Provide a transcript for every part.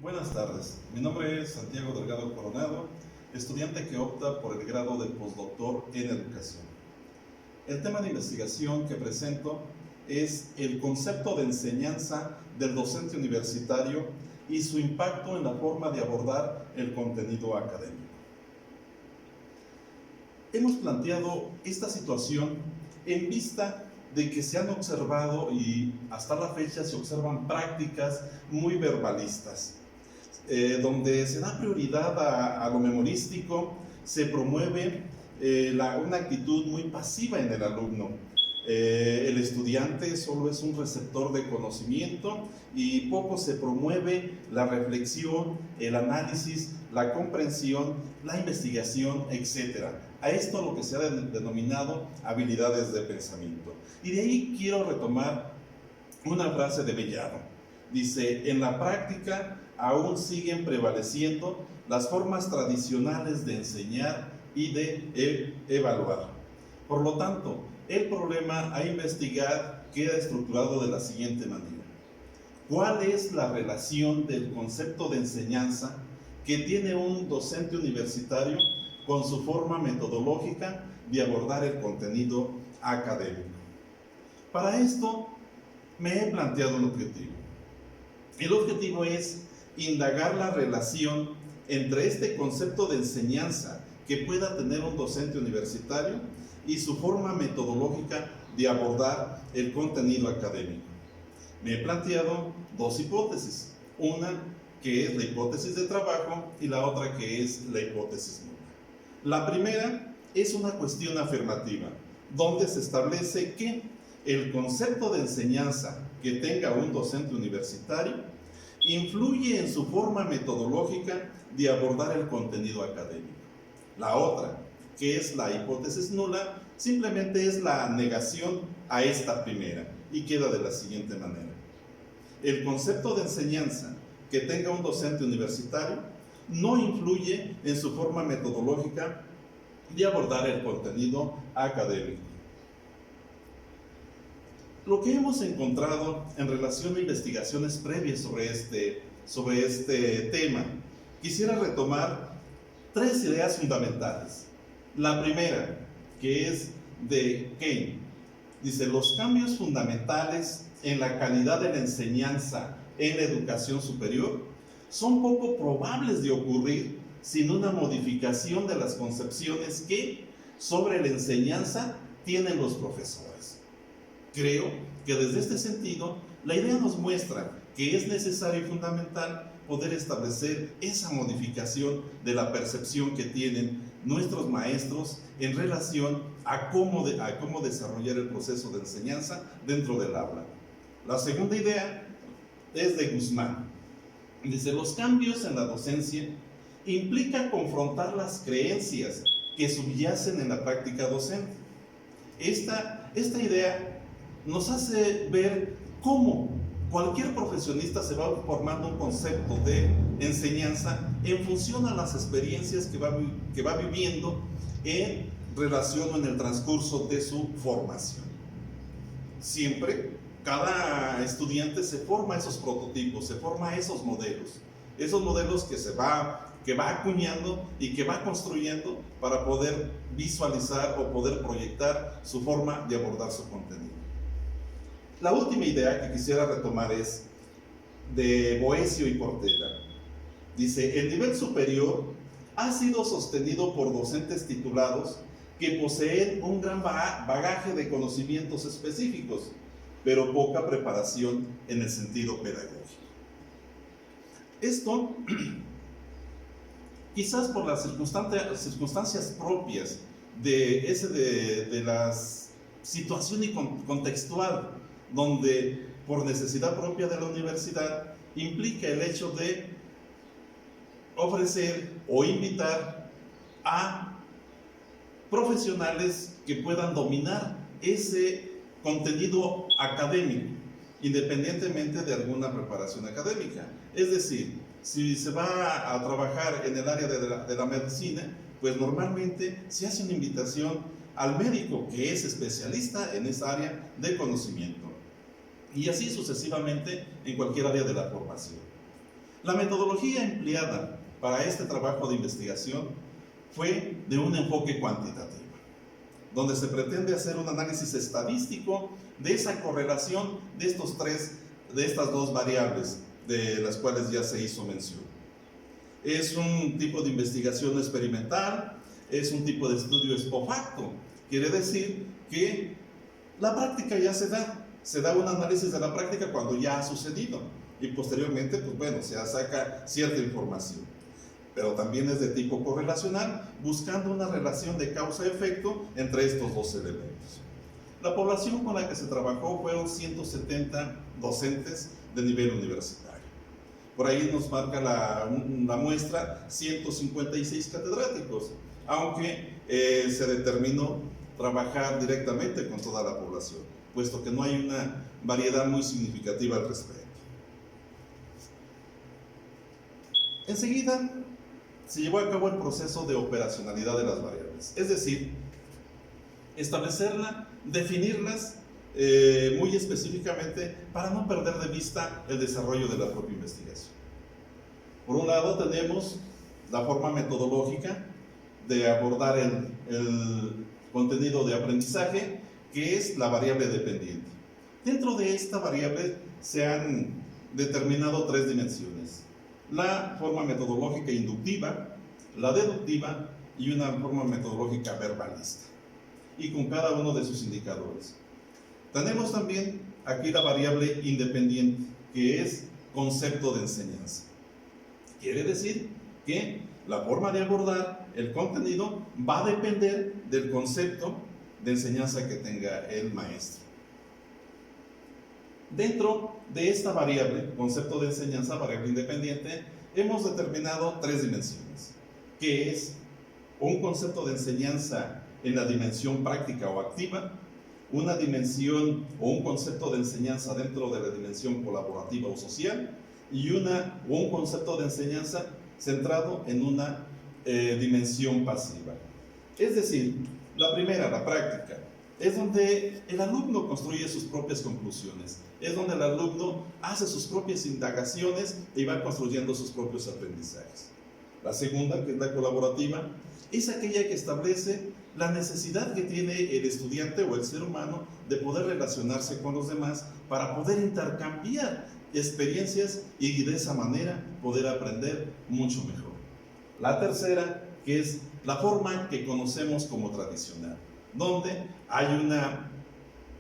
Buenas tardes, mi nombre es Santiago Delgado Coronado, estudiante que opta por el grado de postdoctor en educación. El tema de investigación que presento es el concepto de enseñanza del docente universitario y su impacto en la forma de abordar el contenido académico. Hemos planteado esta situación en vista de que se han observado y hasta la fecha se observan prácticas muy verbalistas, donde se da prioridad a lo memorístico, se promueve una actitud muy pasiva en el alumno. El estudiante solo es un receptor de conocimiento y poco se promueve la reflexión, el análisis, la comprensión, la investigación, etc. A esto lo que se ha denominado habilidades de pensamiento. Y de ahí quiero retomar una frase de Bellano. Dice: en la práctica aún siguen prevaleciendo las formas tradicionales de enseñar y de evaluar. Por lo tanto, el problema a investigar queda estructurado de la siguiente manera. ¿Cuál es la relación del concepto de enseñanza que tiene un docente universitario con su forma metodológica de abordar el contenido académico? Para esto me he planteado un objetivo. El objetivo es indagar la relación entre este concepto de enseñanza que pueda tener un docente universitario y su forma metodológica de abordar el contenido académico. Me he planteado dos hipótesis, una que es la hipótesis de trabajo y la otra que es la hipótesis nula. La primera es una cuestión afirmativa, donde se establece que el concepto de enseñanza que tenga un docente universitario influye en su forma metodológica de abordar el contenido académico. La otra, que es la hipótesis nula, simplemente es la negación a esta primera y queda de la siguiente manera. El concepto de enseñanza que tenga un docente universitario no influye en su forma metodológica de abordar el contenido académico. Lo que hemos encontrado en relación a investigaciones previas sobre este tema, quisiera retomar tres ideas fundamentales. La primera, que es de Kane, dice: los cambios fundamentales en la calidad de la enseñanza en la educación superior son poco probables de ocurrir sin una modificación de las concepciones que sobre la enseñanza tienen los profesores. Creo que desde este sentido la idea nos muestra que es necesario y fundamental poder establecer esa modificación de la percepción que tienen nuestros maestros en relación a cómo desarrollar el proceso de enseñanza dentro del aula. La segunda idea es de Guzmán. Dice: los cambios en la docencia implican confrontar las creencias que subyacen en la práctica docente. Esta idea nos hace ver cómo cualquier profesionista se va formando un concepto de enseñanza en función a las experiencias que va viviendo en relación o en el transcurso de su formación. Siempre, cada estudiante se forma esos prototipos, se forma esos modelos que va acuñando y que va construyendo para poder visualizar o poder proyectar su forma de abordar su contenido. La última idea que quisiera retomar es de Boecio y Portela. Dice: el nivel superior ha sido sostenido por docentes titulados que poseen un gran bagaje de conocimientos específicos, pero poca preparación en el sentido pedagógico. Esto, quizás por las circunstancias propias de la situación y contextual, donde por necesidad propia de la universidad implica el hecho de ofrecer o invitar a profesionales que puedan dominar ese contenido académico, independientemente de alguna preparación académica. Es decir, si se va a trabajar en el área de la medicina, pues normalmente se hace una invitación al médico que es especialista en esa área de conocimiento. Y así sucesivamente en cualquier área de la formación. La metodología empleada para este trabajo de investigación fue de un enfoque cuantitativo, donde se pretende hacer un análisis estadístico de esa correlación de estas dos variables de las cuales ya se hizo mención. Es un tipo de investigación experimental, es un tipo de estudio ex post facto. Quiere decir que la práctica ya se da un análisis de la práctica cuando ya ha sucedido y posteriormente, pues bueno, se saca cierta información. Pero también es de tipo correlacional, buscando una relación de causa-efecto entre estos dos elementos. La población con la que se trabajó fueron 170 docentes de nivel universitario. Por ahí nos marca la muestra 156 catedráticos, aunque se determinó trabajar directamente con toda la población, puesto que no hay una variedad muy significativa al respecto. Enseguida se llevó a cabo el proceso de operacionalidad de las variables, es decir, establecerla, definirlas muy específicamente para no perder de vista el desarrollo de la propia investigación. Por un lado tenemos la forma metodológica de abordar el contenido de aprendizaje, que es la variable dependiente. Dentro de esta variable se han determinado tres dimensiones: la forma metodológica inductiva, la deductiva y una forma metodológica verbalista, y con cada uno de sus indicadores. Tenemos también aquí la variable independiente, que es concepto de enseñanza. Quiere decir que la forma de abordar el contenido va a depender del concepto de enseñanza que tenga el maestro. Dentro de esta variable, concepto de enseñanza, variable independiente, hemos determinado tres dimensiones, que es un concepto de enseñanza en la dimensión práctica o activa, una dimensión o un concepto de enseñanza dentro de la dimensión colaborativa o social, y un concepto de enseñanza centrado en una dimensión pasiva. Es decir, la primera, la práctica, es donde el alumno construye sus propias conclusiones, es donde el alumno hace sus propias indagaciones y va construyendo sus propios aprendizajes. La segunda, que es la colaborativa, es aquella que establece la necesidad que tiene el estudiante o el ser humano de poder relacionarse con los demás para poder intercambiar experiencias y de esa manera poder aprender mucho mejor. La tercera, que es la forma que conocemos como tradicional, donde hay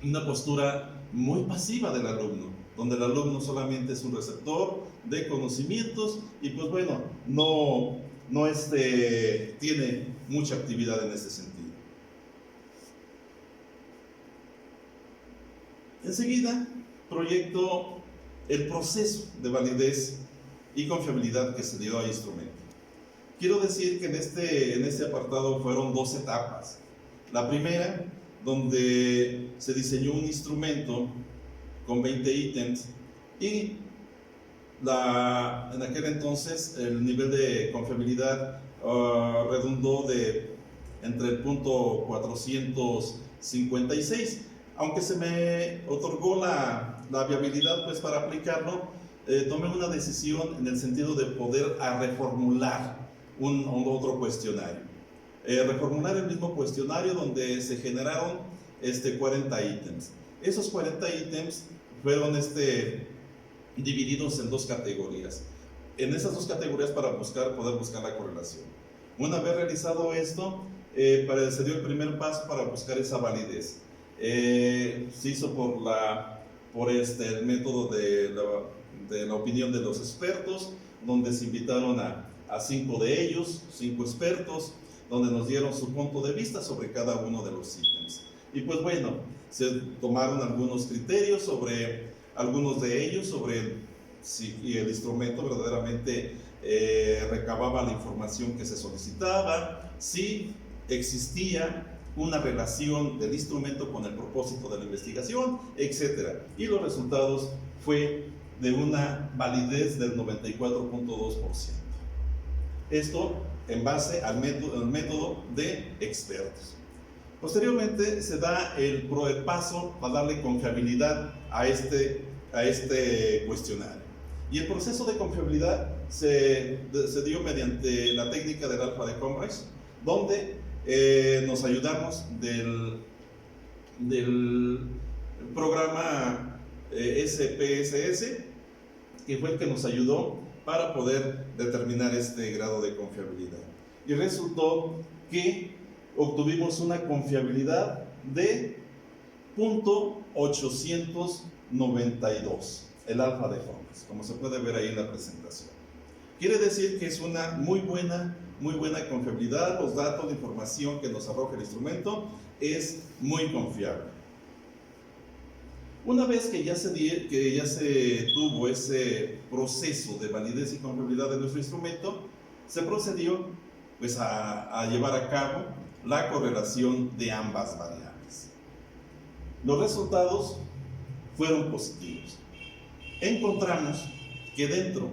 una postura muy pasiva del alumno, donde el alumno solamente es un receptor de conocimientos y pues bueno, no tiene mucha actividad en ese sentido. Enseguida proyecto el proceso de validez y confiabilidad que se dio al instrumento. Quiero decir que en este apartado fueron dos etapas. La primera, donde se diseñó un instrumento con 20 ítems y en aquel entonces el nivel de confiabilidad redundó entre el punto 456. Aunque se me otorgó la viabilidad pues para aplicarlo, tomé una decisión en el sentido de poder reformular otro cuestionario. Reformular el mismo cuestionario donde se generaron 40 ítems. Esos 40 ítems fueron divididos en dos categorías. En esas dos categorías para poder buscar la correlación. Una vez realizado esto, se dio el primer paso para buscar esa validez. Se hizo por el método de la opinión de los expertos, donde se invitaron a 5 de ellos, 5 expertos, donde nos dieron su punto de vista sobre cada uno de los ítems. Y pues bueno, se tomaron algunos criterios sobre algunos de ellos, sobre si el instrumento verdaderamente recababa la información que se solicitaba, si existía una relación del instrumento con el propósito de la investigación, etc. Y los resultados fue de una validez del 94.2%. Esto en base al método de expertos. Posteriormente se da el paso a darle confiabilidad a este cuestionario. Y el proceso de confiabilidad se dio mediante la técnica del alfa de Comrise, donde nos ayudamos del programa SPSS, que fue el que nos ayudó para poder determinar este grado de confiabilidad. Y resultó que obtuvimos una confiabilidad de 0.892, el alfa de Comrise, como se puede ver ahí en la presentación. Quiere decir que es una muy buena confiabilidad. Los datos, la información que nos arroja el instrumento es muy confiable. Una vez que ya se tuvo ese proceso de validez y confiabilidad de nuestro instrumento, se procedió pues a llevar a cabo la correlación de ambas variables. Los resultados fueron positivos. Encontramos que dentro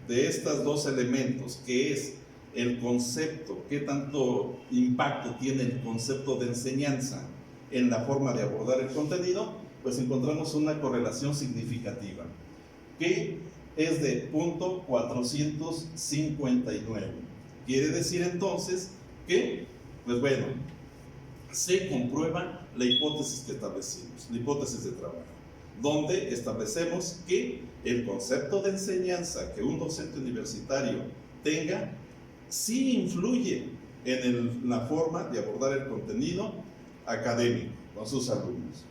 de estos dos elementos, que es el concepto, qué tanto impacto tiene el concepto de enseñanza en la forma de abordar el contenido, pues encontramos una correlación significativa, que es de 0.459. Quiere decir entonces que, pues bueno, se comprueba la hipótesis que establecimos, la hipótesis de trabajo, donde establecemos que el concepto de enseñanza que un docente universitario tenga sí influye en la forma de abordar el contenido académico con sus alumnos.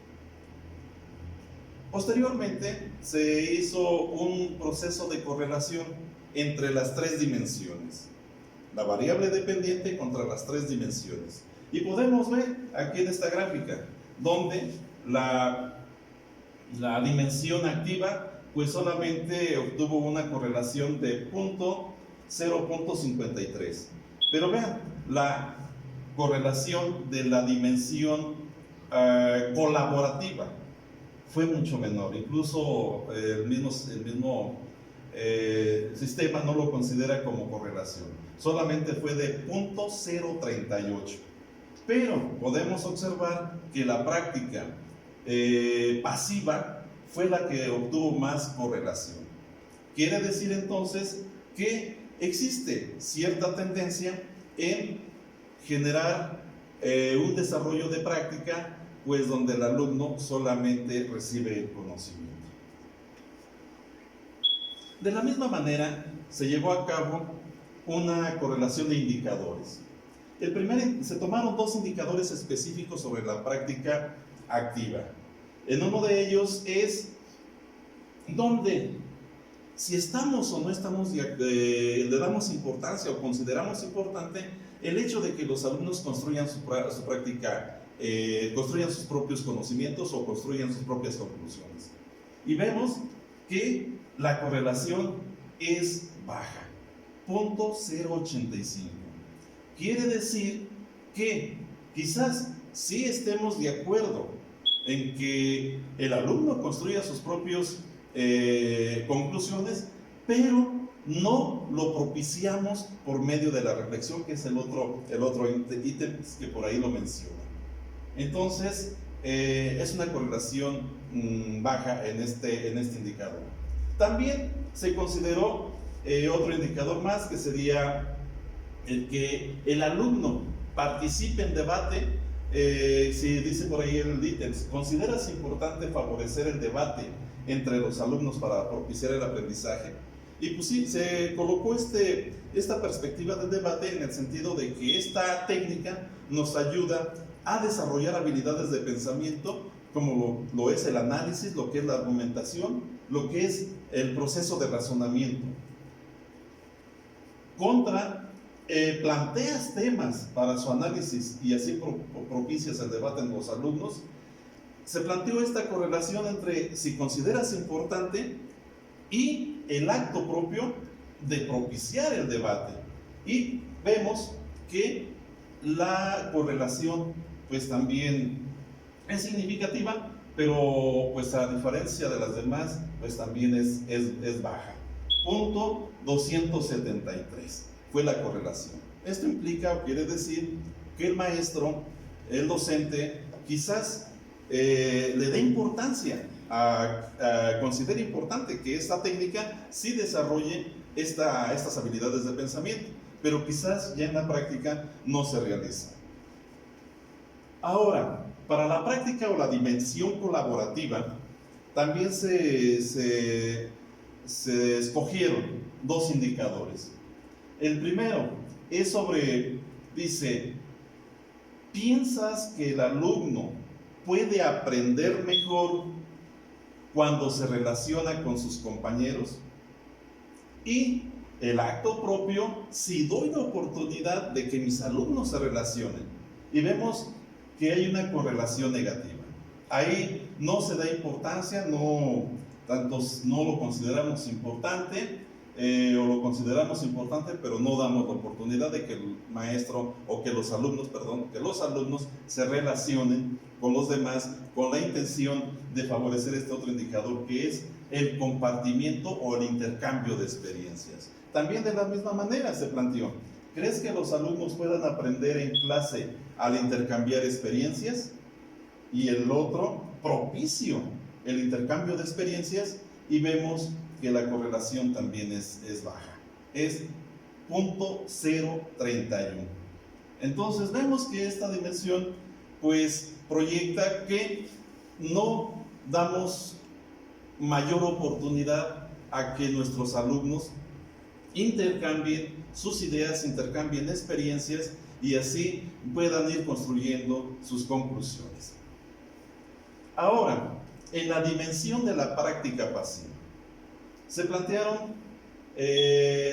Posteriormente se hizo un proceso de correlación entre las tres dimensiones, la variable dependiente contra las tres dimensiones, y podemos ver aquí en esta gráfica donde la dimensión activa pues solamente obtuvo una correlación de 0.53, pero vean, la correlación de la dimensión colaborativa fue mucho menor. Incluso el mismo sistema no lo considera como correlación, solamente fue de 0.038. Pero podemos observar que la práctica pasiva fue la que obtuvo más correlación. Quiere decir entonces que existe cierta tendencia en generar un desarrollo de práctica, pues donde el alumno solamente recibe el conocimiento. De la misma manera, se llevó a cabo una correlación de indicadores. Se tomaron dos indicadores específicos sobre la práctica activa. En uno de ellos es donde, si estamos o no estamos, le damos importancia o consideramos importante el hecho de que los alumnos construyan su práctica, construyan sus propios conocimientos o construyan sus propias conclusiones. Y vemos que la correlación es baja, 0.085. Quiere decir que quizás sí estemos de acuerdo en que el alumno construya sus propias conclusiones, pero no lo propiciamos por medio de la reflexión, que es el otro ítem que por ahí lo menciona. Entonces, es una correlación baja en este indicador. También se consideró otro indicador más, que sería el que el alumno participe en debate. Si dice por ahí el ítem, ¿consideras importante favorecer el debate entre los alumnos para propiciar el aprendizaje? Y pues sí, se colocó esta perspectiva del debate en el sentido de que esta técnica nos ayuda a desarrollar habilidades de pensamiento, como lo es el análisis, lo que es la argumentación, lo que es el proceso de razonamiento. Planteas temas para su análisis y así propicias el debate en los alumnos. Se planteó esta correlación entre si consideras importante y el acto propio de propiciar el debate, y vemos que la correlación pues también es significativa, pero pues a diferencia de las demás pues también es baja. 0.273 fue la correlación. Esto implica o quiere decir que el maestro, el docente, quizás le dé importancia considera importante que esta técnica sí desarrolle estas habilidades de pensamiento, pero quizás ya en la práctica no se realiza. Ahora, para la práctica o la dimensión colaborativa, también se escogieron dos indicadores. El primero es dice, ¿piensas que el alumno puede aprender mejor cuando se relaciona con sus compañeros? Y el acto propio, si doy la oportunidad de que mis alumnos se relacionen. Y vemos que hay una correlación negativa. Ahí no se da importancia, no lo consideramos importante, o lo consideramos importante, pero no damos la oportunidad de que el maestro, o que los alumnos se relacionen con los demás con la intención de favorecer este otro indicador, que es el compartimiento o el intercambio de experiencias. También de la misma manera se planteó, ¿crees que los alumnos puedan aprender en clase al intercambiar experiencias? Y el otro, propicio el intercambio de experiencias, y vemos que la correlación también es baja, es 0.031. Entonces vemos que esta dimensión pues proyecta que no damos mayor oportunidad a que nuestros alumnos intercambien sus ideas, intercambien experiencias y así puedan ir construyendo sus conclusiones. Ahora, en la dimensión de la práctica pasiva, se plantearon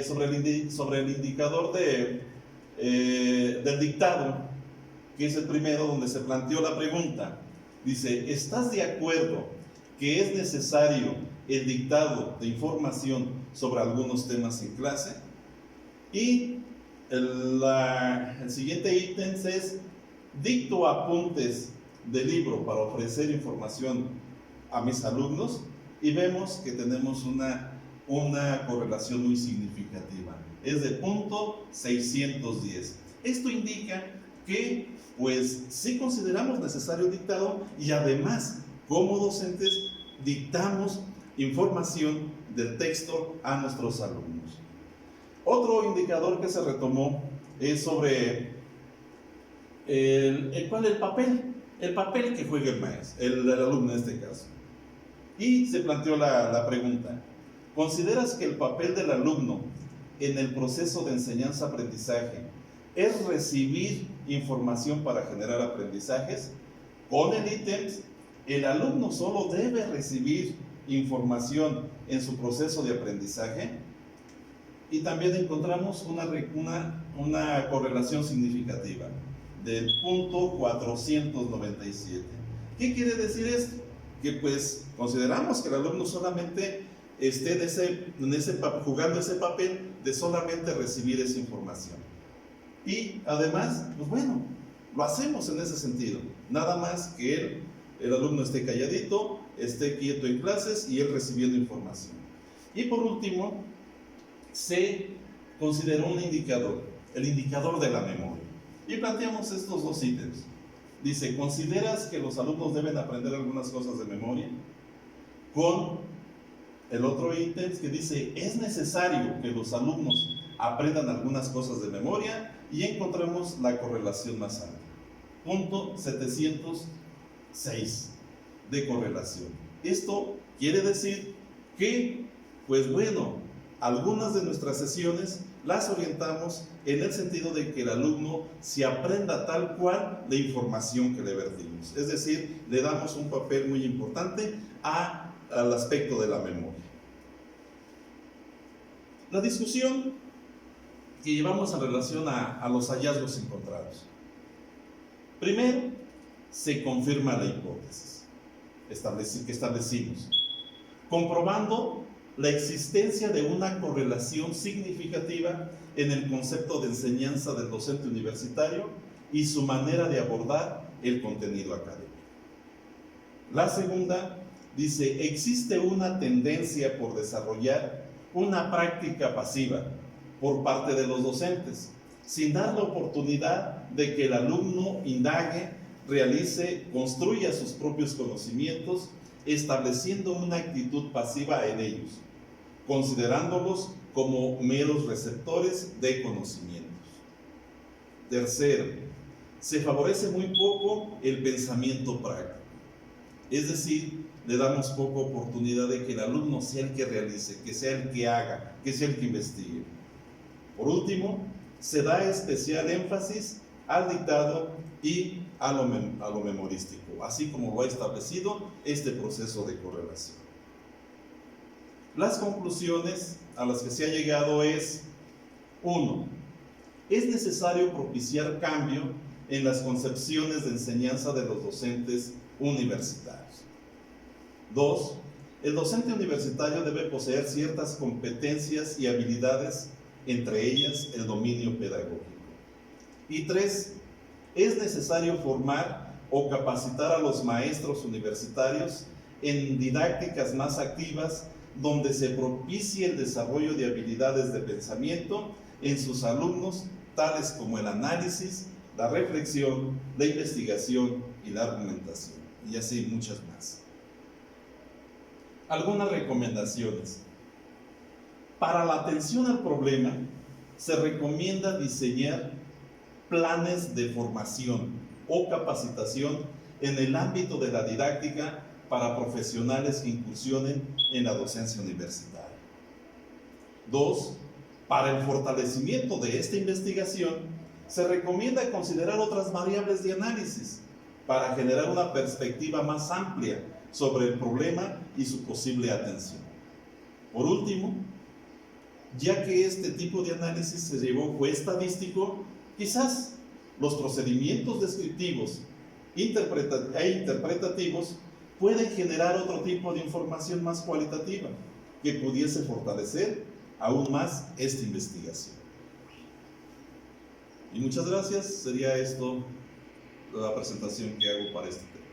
sobre el indicador del dictado, que es el primero donde se planteó la pregunta. Dice, ¿estás de acuerdo que es necesario el dictado de información sobre algunos temas en clase? Y el siguiente ítem es, dicto apuntes de libro para ofrecer información a mis alumnos, y vemos que tenemos una correlación muy significativa, es de 0.610. Esto indica que pues sí consideramos necesario el dictado, y además como docentes dictamos información del texto a nuestros alumnos. Otro indicador que se retomó es sobre el papel que juega el maestro, el alumno en este caso. Y se planteó la pregunta, ¿consideras que el papel del alumno en el proceso de enseñanza-aprendizaje es recibir información para generar aprendizajes? Con el ítem, ¿el alumno solo debe recibir información en su proceso de aprendizaje? Y también encontramos una correlación significativa del 0.497. ¿Qué quiere decir esto? Que pues consideramos que el alumno solamente esté jugando ese papel de solamente recibir esa información. Y además, pues bueno, lo hacemos en ese sentido. Nada más que el alumno esté calladito, esté quieto en clases y él recibiendo información. Y por último, se consideró un indicador, el indicador de la memoria. Y planteamos estos dos ítems. Dice, ¿consideras que los alumnos deben aprender algunas cosas de memoria? Con el otro ítem que dice, ¿es necesario que los alumnos aprendan algunas cosas de memoria? Y encontramos la correlación más alta, 0.706 de correlación. Esto quiere decir que, pues bueno, algunas de nuestras sesiones las orientamos en el sentido de que el alumno se aprenda tal cual la información que le vertimos. Es decir, le damos un papel muy importante al aspecto de la memoria. La discusión que llevamos en relación a los hallazgos encontrados. Primero, se confirma la hipótesis que establecimos, comprobando la existencia de una correlación significativa en el concepto de enseñanza del docente universitario y su manera de abordar el contenido académico. La segunda dice, existe una tendencia por desarrollar una práctica pasiva por parte de los docentes, sin dar la oportunidad de que el alumno indague, realice, construya sus propios conocimientos estableciendo una actitud pasiva en ellos, considerándolos como meros receptores de conocimientos. Tercero, se favorece muy poco el pensamiento práctico, es decir, le damos poca oportunidad de que el alumno sea el que realice, que sea el que haga, que sea el que investigue. Por último, se da especial énfasis al dictado y a lo memorístico, así como lo ha establecido este proceso de correlación. Las conclusiones a las que se ha llegado es: 1. Es necesario propiciar cambio en las concepciones de enseñanza de los docentes universitarios. 2. El docente universitario debe poseer ciertas competencias y habilidades, entre ellas el dominio pedagógico. Y 3. Es necesario formar o capacitar a los maestros universitarios en didácticas más activas, donde se propicie el desarrollo de habilidades de pensamiento en sus alumnos, tales como el análisis, la reflexión, la investigación y la argumentación, y así muchas más. Algunas recomendaciones. Para la atención al problema, se recomienda diseñar planes de formación o capacitación en el ámbito de la didáctica para profesionales que incursionen en la docencia universitaria. 2. Para el fortalecimiento de esta investigación, se recomienda considerar otras variables de análisis para generar una perspectiva más amplia sobre el problema y su posible atención. Por último, ya que este tipo de análisis fue estadístico, quizás los procedimientos descriptivos e interpretativos pueden generar otro tipo de información más cualitativa que pudiese fortalecer aún más esta investigación. Y muchas gracias. Sería esto la presentación que hago para este tema.